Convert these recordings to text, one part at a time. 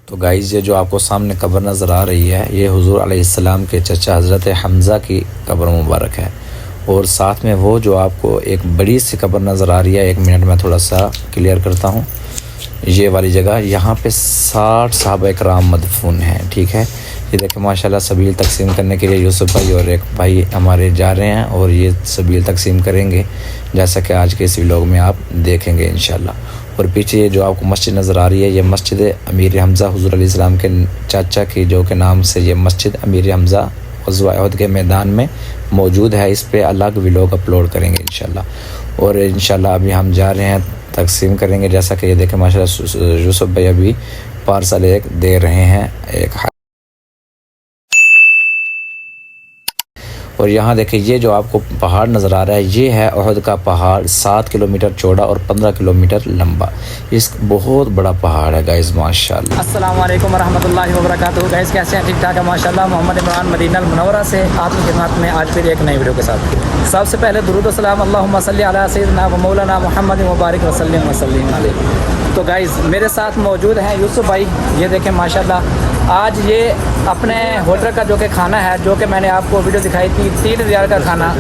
तो गाइज़ ये जो आपको सामने कब्र नज़र आ रही है ये हुज़ूर अलैहिस्सलाम के चचा हज़रत हमज़ा की कब्र मुबारक है। और साथ में वो जो आपको एक बड़ी सी कब्र नज़र आ रही है, 1 मिनट में थोड़ा सा क्लियर करता हूँ। ये वाली जगह यहाँ पे 60 सहाबा इकराम मदफून हैं। ठीक है, ये देखें माशाल्लाह सबील तकसीम करने के लिए यूसुफ भाई और एक भाई हमारे जा रहे हैं और ये सबील तकसीम करेंगे, जैसा कि आज के इस व्लॉग में आप देखेंगे इंशाल्लाह। और पीछे ये जो आपको मस्जिद नज़र आ रही है ये मस्जिद अमीर हमज़ा हुज़ूर अलैहिस्सलाम के चाचा की जो के नाम से ये मस्जिद अमीर हमज़ा ग़ज़वा उहद के मैदान में मौजूद है। इस पर अलग व्लॉग अपलोड करेंगे इंशाल्लाह। और इंशाल्लाह अभी हम जा रहे हैं, तकसीम करेंगे। जैसा कि ये देखें माशाल्लाह यूसुफ भाई अभी पार्सल एक दे रहे हैं एक। और यहाँ देखें ये जो आपको पहाड़ नज़र आ रहा है ये है उहद का पहाड़, 7 किलोमीटर चौड़ा और 15 किलोमीटर लंबा। इस बहुत बड़ा पहाड़ है गाइज़ माशाल्लाह। अस्सलाम वालेकुम रहमतुल्लाहि व बरकातुहू। गाइज़ कैसे हैं? ठीक ठाक है माशाल्लाह। मोहम्मद इमरान मदीना मुनव्वरा से आपकी खिदमत में आज फिर एक नई वीडियो के साथ। सबसे पहले दुरूद व सलाम अल्लाहुम्मा सल्ली अला सय्यिदिना व मौलाना मुहम्मद व बारिक व सल्लिम अलैहि। तो गाइज़ मेरे साथ मौजूद हैं यूसुफ भाई। ये देखें माशाल्लाह आज ये अपने होटल का जो कि खाना है, जो कि मैंने आपको वीडियो दिखाई थी 3 रियाल का खाना।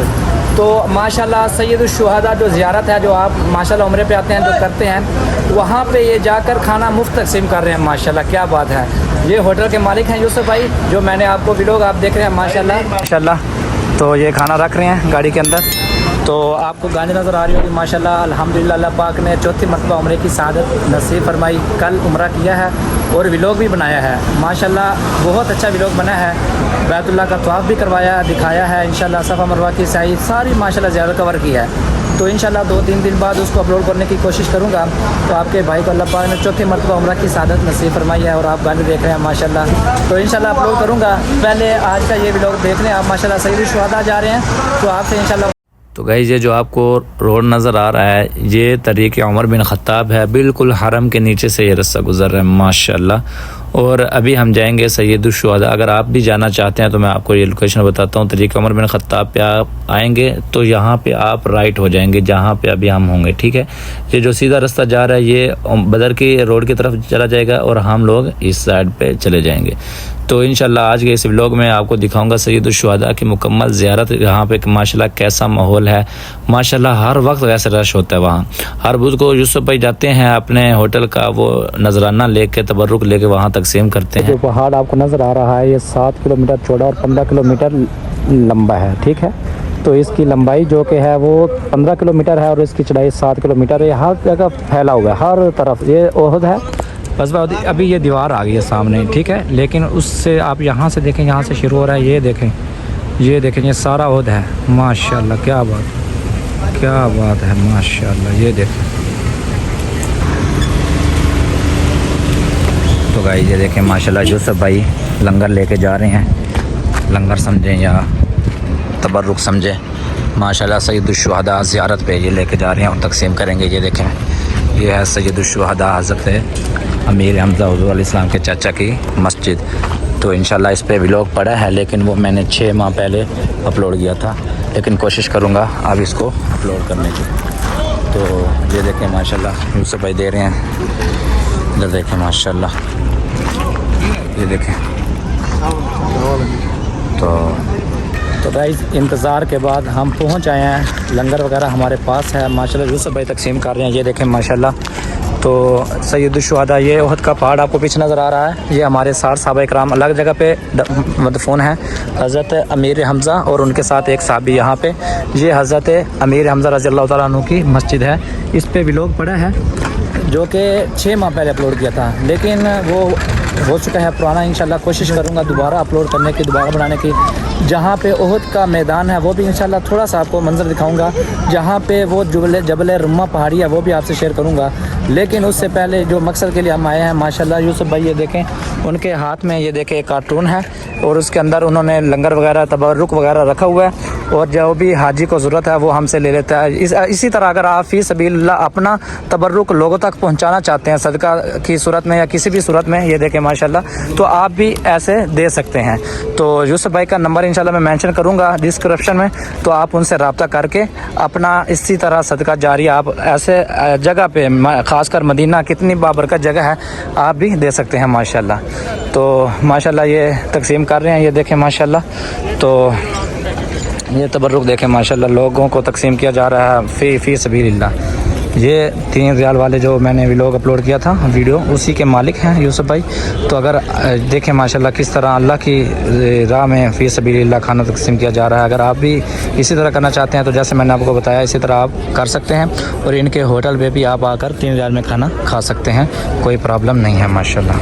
तो माशाल्लाह सैयदुश शुहदा जो ज़ियारत है, जो आप माशाल्लाह उम्रे पे आते हैं, जो करते हैं, वहाँ पे ये जाकर खाना मुफ्त तकसीम कर रहे हैं। माशाल्लाह क्या बात है। ये होटल के मालिक हैं यूसुफ भाई, जो मैंने आपको वीडियो आप देख रहे हैं माशाल्लाह। तो ये खाना रख रहे हैं गाड़ी के अंदर। तो आपको गाड़ी नज़र आ रही होगी माशाल्लाह। अल्हम्दुलिल्लाह अल्लाह पाक ने चौथी मरतबा उम्रे की सआदत नसीब फरमाई। कल उम्रा किया है और व्लॉग भी बनाया है माशाल्लाह। बहुत अच्छा व्लॉग बना है। बैतुल्लाह का तवाफ़ भी करवाया, दिखाया है इंशाल्लाह। सफ़ा मरवा की सही सारी माशाल्लाह ज़्यादा कवर की है। तो इंशाल्लाह 2-3 दिन बाद उसको अपलोड करने की कोशिश करूँगा। तो आपके भाई को अल्लाह पाक ने चौथी मरतबा उम्रा की सआदत नसीब फरमाई है और आप गाने देख रहे हैं माशाल्लाह। तो इंशाल्लाह अपलोड करूँगा। पहले आज का ये व्लॉग देख लें आप माशाल्लाह। सैयदुश शुहदा जा रहे हैं तो आपसे इंशाल्लाह। तो गाइज़ ये जो आपको रोड नज़र आ रहा है ये तरीक़े उमर बिन ख़त्ताब है। बिल्कुल हरम के नीचे से ये रास्ता गुज़र रहा है माशाल्लाह। और अभी हम जाएंगे सैयदुश शुहदा। अगर आप भी जाना चाहते हैं तो मैं आपको ये लोकेशन बताता हूँ। तरीक़े उमर बिन ख़त्ताब पे आप आएंगे तो यहाँ पे आप राइट हो जाएंगे, जहाँ पे अभी हम होंगे। ठीक है, ये जो सीधा रास्ता जा रहा है ये बदर की रोड की तरफ चला जाएगा और हम लोग इस साइड पे चले जाएंगे। तो इंशाल्लाह आज के इस व्लॉग में आपको दिखाऊंगा सैयदुश शुहदा की मुकम्मल ज़ियारत। यहाँ पे माशाल्लाह कैसा माहौल है माशाल्लाह। हर वक्त वैसे रश होता है वहाँ। हर बुध को यूसुफ भाई जाते हैं अपने होटल का वो नजराना लेके, तबर्रुक लेके वहाँ तकसीम करते हैं। जो पहाड़ आपको नज़र आ रहा है ये 7 किलोमीटर चौड़ा और 15 किलोमीटर लंबा है। ठीक है, तो इसकी लंबाई जो कि है वो 15 किलोमीटर है और इसकी चौड़ाई 7 किलोमीटर है। हर जगह फैला हुआ है, हर तरफ ये उहद है। बस अभी ये दीवार आ गई है सामने। ठीक है, लेकिन उससे आप यहाँ से देखें, यहाँ से शुरू हो रहा है। ये देखें, ये सारा उहद है माशाल्लाह। क्या बात है माशाल्लाह। ये देखें तो गाइस ये देखें माशाल्लाह यूसुफ भाई लंगर लेके जा रहे हैं। लंगर समझें या तबर्रुक समझें माशाल्लाह। सैयदुश शुहदा ज़ियारत पे ये लेके जा रहे हैं और तकसीम करेंगे। ये देखें ये है सैयदुश शुहदा हज़रत अमीर हमज़ा हुज़ूर अलैहिस्सलाम के चाचा की मस्जिद। तो इंशाल्लाह इस पे व्लॉग पड़ा है, लेकिन वो मैंने 6 माह पहले अपलोड किया था, लेकिन कोशिश करूँगा अब इसको अपलोड करने की। तो ये देखें माशाल्लाह यूसुफ भाई दे रहे हैं। इधर देखें माशाल्लाह, ये देखें। तो गाइस इंतज़ार के बाद हम पहुंच आए हैं। लंगर वगैरह हमारे पास है माशाल्लाह। यूसुफ भाई तकसीम कर रहे हैं। ये देखें माशाल्लाह। तो सैयदुश शुहदा ये उहद का पहाड़ आपको पीछे नज़र आ रहा है। ये हमारे 60 सहाबा इकराम अलग जगह पे मदफून हैं। हज़रत अमीर हमज़ा और उनके साथ एक साहबी यहाँ पे। ये हज़रत अमीर हमज़ा रज़ी अल्लाह तआला अन्हु की मस्जिद है। इस पे व्लॉग पड़ा है जो कि 6 माह पहले अपलोड किया था, लेकिन वो हो चुका है पुराना। इंशाल्लाह कोशिश करूँगा दोबारा अपलोड करने की, दोबारा बनाने की। जहाँ पे उहद का मैदान है वो भी इंशाल्लाह थोड़ा सा आपको मंजर दिखाऊंगा। जहाँ पे वो जबल रुम्मा पहाड़ी है वो भी आपसे शेयर करूँगा। लेकिन उससे पहले जो मकसद के लिए हम आए हैं माशाल्लाह यूसुफ भाई ये देखें, उनके हाथ में ये देखें एक कार्टून है और उसके अंदर उन्होंने लंगर वगैरह तबर्रुक वगैरह रखा हुआ है। और जो भी हाजी को ज़रूरत है वो हमसे ले लेता है। इसी तरह अगर आप फ़ी सबीलिल्लाह अपना तबर्रुक लोगों तक पहुँचाना चाहते हैं सदका की सूरत में या किसी भी सूरत में, ये देखें माशाल्लाह, तो आप भी ऐसे दे सकते हैं। तो यूसुफ भाई का नंबर इंशाल्लाह मैं मेंशन करूंगा डिस्क्रिप्शन में, तो आप उनसे रब्ता करके अपना इसी तरह सदका जारी आप ऐसे जगह पे खासकर मदीना कितनी बाबरकत जगह है, आप भी दे सकते हैं माशाल्लाह। तो माशाल्लाह ये तकसीम कर रहे हैं, ये देखें माशाल्लाह। तो ये तबर्रुक देखें माशाल्लाह, लोगों को तकसीम किया जा रहा है फ़ी सबीलिल्लाह। ये 3 रियाल वाले जो मैंने व्लॉग अपलोड किया था वीडियो, उसी के मालिक हैं यूसुफ भाई। तो अगर देखें माशाल्लाह किस तरह अल्लाह की राह में फ़ी सबीलिल्लाह खाना तकसीम किया जा रहा है। अगर आप भी इसी तरह करना चाहते हैं तो जैसे मैंने आपको बताया इसी तरह आप कर सकते हैं, और इनके होटल पे भी आप आकर 3 रियाल में खाना खा सकते हैं, कोई प्रॉब्लम नहीं है माशाल्लाह।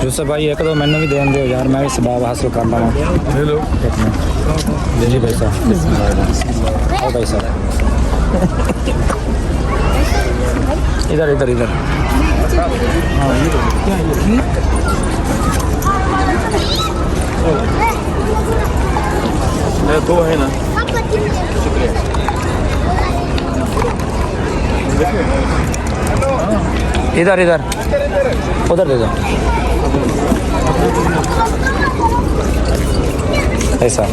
यूसुफ भाई एक दो मैंने भी देन दो यार, मैं भी सबाब हासिल कर लूँ। हेलो जी भाई साहब, आओ भाई साहब, इधर इधर इधर। दो है ना, इधर इधर उधर दे दो ऐसा।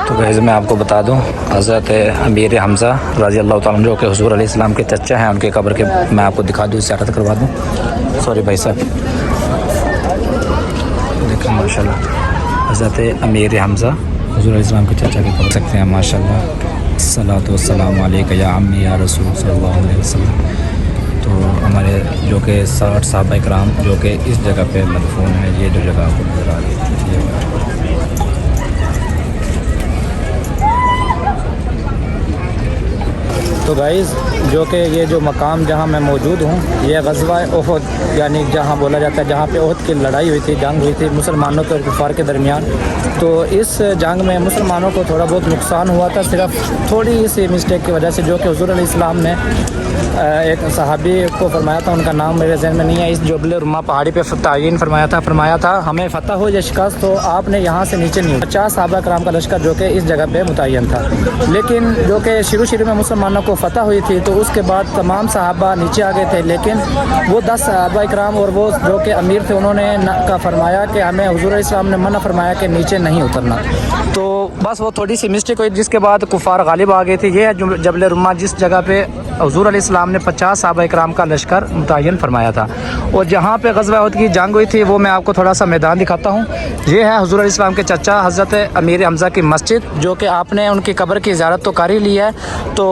तो गैज़ मैं आपको बता दूं, हज़रत अमीर हमज़ा रज़ी अल्लाह तआला जो कि हुज़ूर अलैहिस्सलाम के चचा हैं, उनके कब्र के मैं आपको दिखा दूं, ज़ियारत करवा दूं। सॉरी भाई साहब, देखिए माशाल्लाह हज़रत अमीर हमज़ा हुज़ूर अलैहिस्सलाम के चचा के कब्र सकते हैं माशाल्लाह। सलातो वस्सलामु अलैका या अम्मी या रसूल सल्लल्लाहु अलैहि वसल्लम। तो हमारे जो कि 60 सहाबा इकराम जो कि इस जगह पे मदफून है, ये जो जगह आपको नज़र आ रही है तो गाइज़ जो कि ये जो मकाम जहाँ मैं मौजूद हूँ, ये ग़ज़वा ओहद यानी जहाँ बोला जाता है जहाँ पे ओहद की लड़ाई हुई थी, जंग हुई थी मुसलमानों के और कुफ़ार के दरमियान। तो इस जंग में मुसलमानों को थोड़ा बहुत नुकसान हुआ था, सिर्फ थोड़ी सी मिस्टेक की वजह से, जो कि हुज़ूर अलैहिस्सलाम ने एक सहाबी को फरमाया था, उनका नाम मेरे जहन में नहीं है, इस जबल रुमा पहाड़ी पे तयन फरमाया था हमें फ़तह हो या शिकस्त हो, आपने यहाँ से नीचे नहीं। 50 सहाबा कराम का लश्कर जो कि इस जगह पे मुतय्यन था, लेकिन जो कि शुरू में मुसलमानों को फ़तह हुई थी तो उसके बाद तमाम सहाबा नीचे आ गए थे, लेकिन वो 10 सहाबा कराम और वो जो कि अमीर थे उन्होंने का फरमाया कि हमें हुज़ूर अलैहिस्सलाम ने मना फरमाया कि नीचे नहीं उतरना। तो बस वो थोड़ी सी मिस्टेक हुई, जिसके बाद कुफ़ार गालिब आ गए थे। ये है जबल रुमा, जिस जगह पे हुज़ूर अलैहिस्सलाम ने 50 सहाबा इकराम का लश्कर मुतय्यन फरमाया था। और जहाँ पे ग़ज़वा उहद की जंग हुई थी वो मैं आपको थोड़ा सा मैदान दिखाता हूँ। ये है हुज़ूर अलैहिस्सलाम के चचा हज़रत अमीर हमज़ा की मस्जिद, जो कि आपने उनकी कब्र की ज़ियारत तो कर ही ली है। तो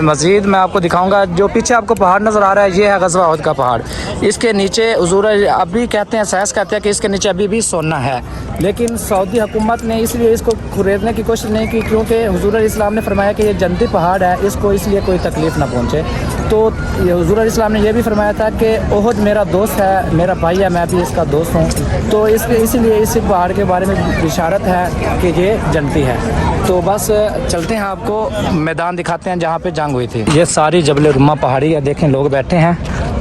मज़ीद मैं आपको दिखाऊँगा, जो पीछे आपको पहाड़ नज़र आ रहा है ये है ग़ज़वा उहद का पहाड़। इसके नीचे हुज़ूर अभी कहते हैं, साइंस कहते हैं कि इसके नीचे अभी भी सोना है, लेकिन सऊदी हुकूमत ने इसलिए इसको खुरेदने की कोशिश नहीं की, क्योंकि हुज़ूर अलैहिस्सलाम ने फरमाया कि ये जन्नती पहाड़ है, इसको इसलिए कोई तकलीफ़ ना पहुँचे। तो हुज़ूर अलैहिस्सलाम ने यह भी फरमाया था कि ओहद मेरा दोस्त है, मेरा भाई है, मैं भी इसका दोस्त हूँ। तो इसीलिए इस पहाड़ के बारे में इशारत है कि ये जन्नती है। तो बस चलते हैं, आपको मैदान दिखाते हैं जहाँ पे जंग हुई थी। ये सारी जबल रुमा पहाड़ी है, देखें लोग बैठे हैं।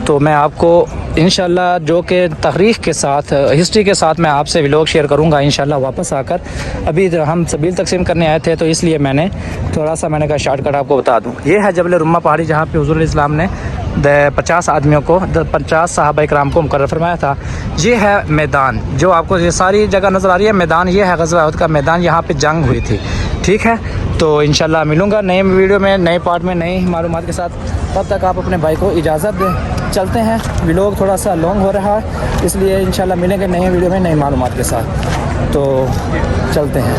तो मैं आपको इंशाल्लाह जो कि तरीख़ के साथ, हिस्ट्री के साथ मैं आपसे व्लॉग शेयर करूंगा इंशाल्लाह वापस आकर। अभी हम सबील तकसीम करने आए थे तो इसलिए मैंने थोड़ा सा कहा शॉर्टकट आपको बता दूं। ये है जबल रुमा पहाड़ी, जहाँ पे हुज़ूर अलैहिस्सलाम ने 50 आदमियों को, 50 सहाबा इकराम को मुकर्रर फरमाया था। ये है मैदान, जो आपको ये सारी जगह नज़र आ रही है मैदान, ये है ग़ज़वा उहद का मैदान, यहाँ पर जंग हुई थी। ठीक है, तो इंशाल्लाह मिलूँगा नए वीडियो में, नए पार्ट में, नई मालूमात के साथ। तब तक आप अपने भाई को इजाज़त दें। चलते हैं, व्लॉग थोड़ा सा लॉन्ग हो रहा है, इसलिए इंशाल्लाह मिलेंगे नए वीडियो में नई मालूमात के साथ। तो चलते हैं।